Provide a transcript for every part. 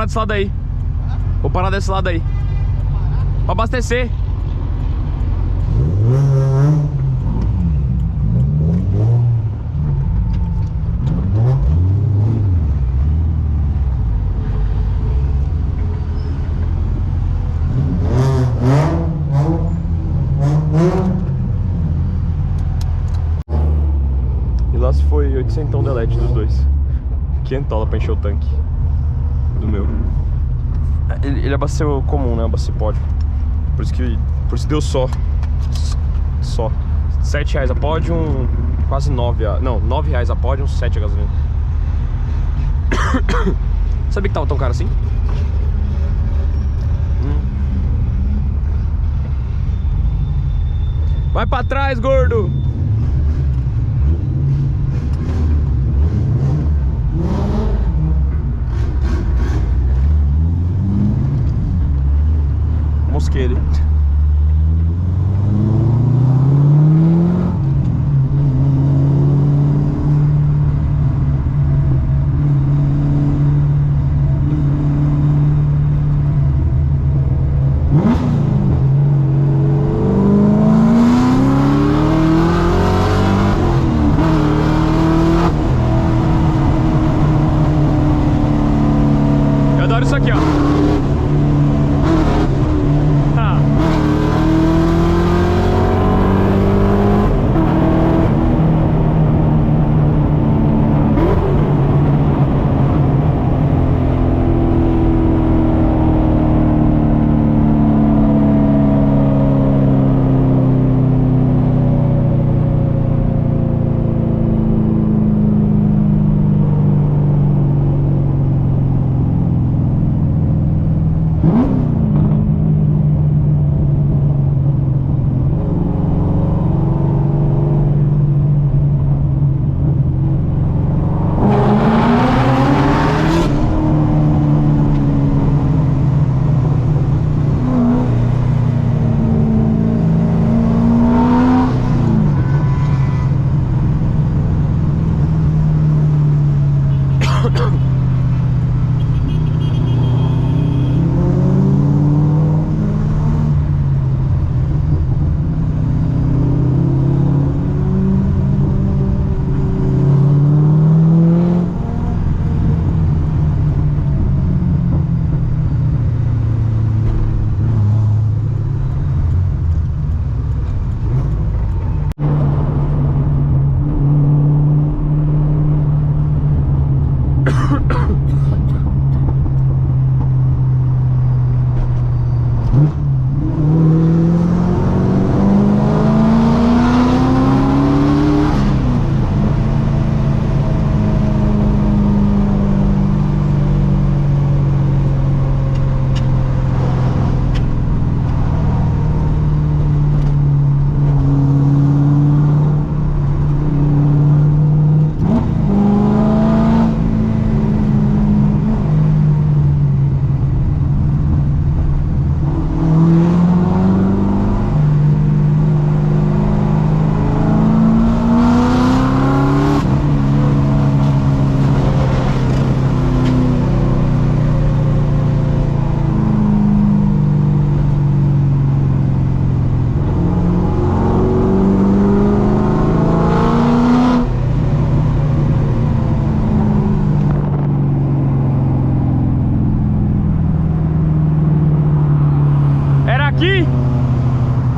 parar desse lado aí. Vou parar desse lado aí. Pra abastecer. E lá se foi 800 delete dos dois. 500 pra encher o tanque do meu. Ele abasteceu comum, né? Abasteceu pódio. Por isso que deu só 7 reais a pódio, quase 9 a... Não, 9 reais a pódio, 7 a gasolina. Sabia que tava tão caro assim? Vai pra trás, gordo! Mosqueiro. Eu adoro isso aqui, ó.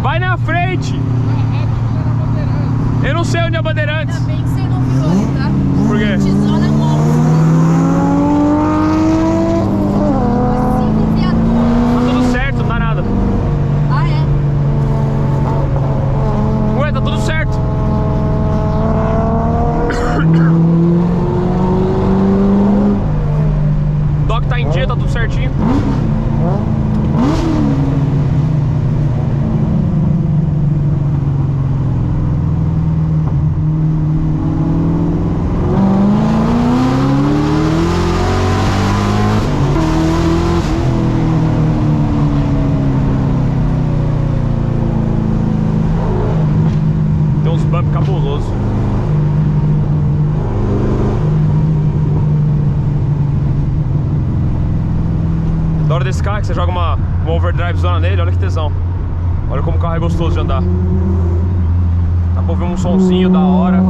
Vai na frente! Eu não sei onde é Bandeirantes. Ainda bem que você não ficou ali, tá? Por quê? Tesoura é bom. Tá tudo certo, não dá nada. Ah, é? Ué, tá tudo certo. O dock tá em dia, tá tudo certinho. desse carro, que você joga uma overdrive zona nele, olha que tesão. Olha como o carro é gostoso de andar. Dá pra ouvir um sonzinho da hora.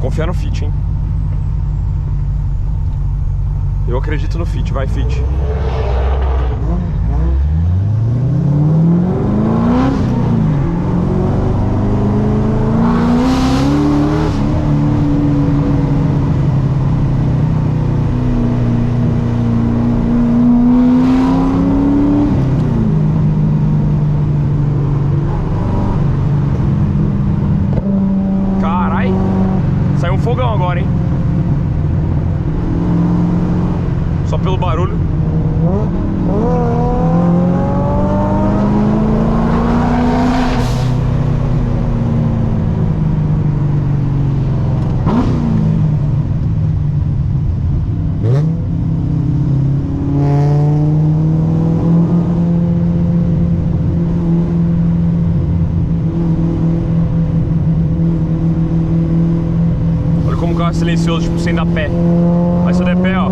Confiar no Fit, hein? Eu acredito no Fit, vai Fit. Saiu um fogão agora, hein? Só pelo barulho. Como o carro é silencioso, tipo, sem dar pé. Mas se eu der pé, ó.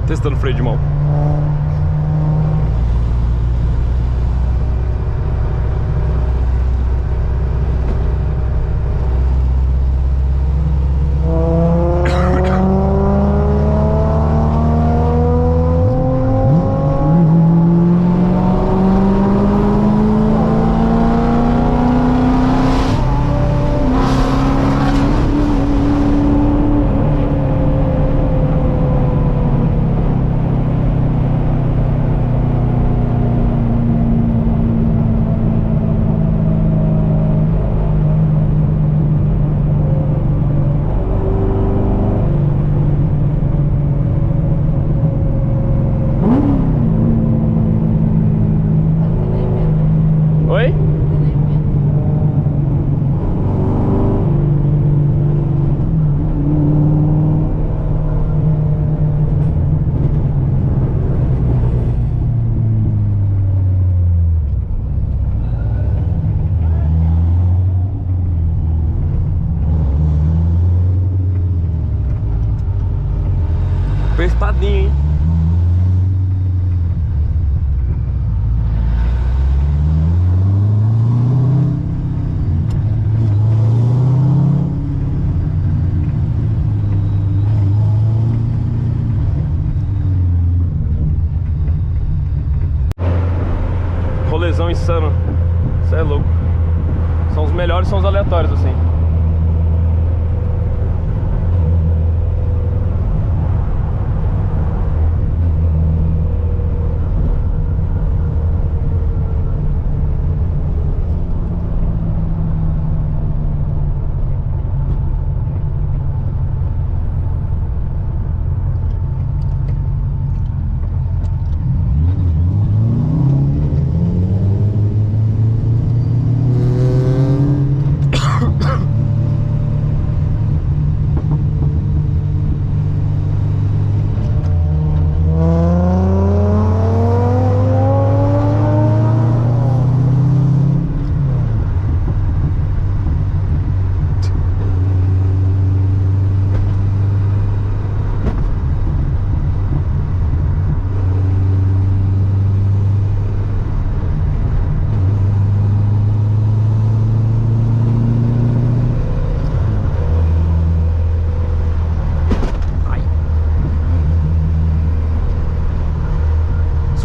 Testando freio de mão. Oi? Apertadinho, hein? Rolezão insano. Isso é louco. São os melhores, são os aleatórios assim.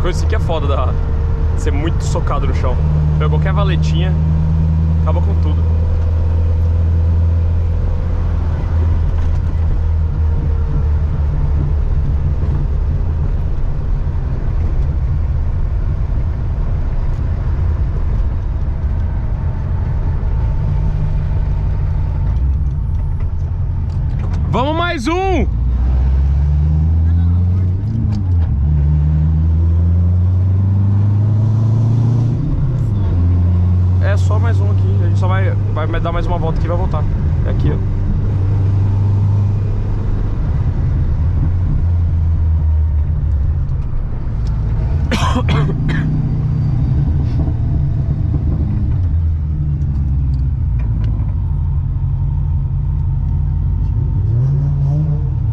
Coisa assim que é foda de ser muito socado no chão. Pega qualquer valetinha, acaba com tudo. mais um! É só mais um aqui. A gente só vai dar mais uma volta aqui e vai voltar. É aqui, ó.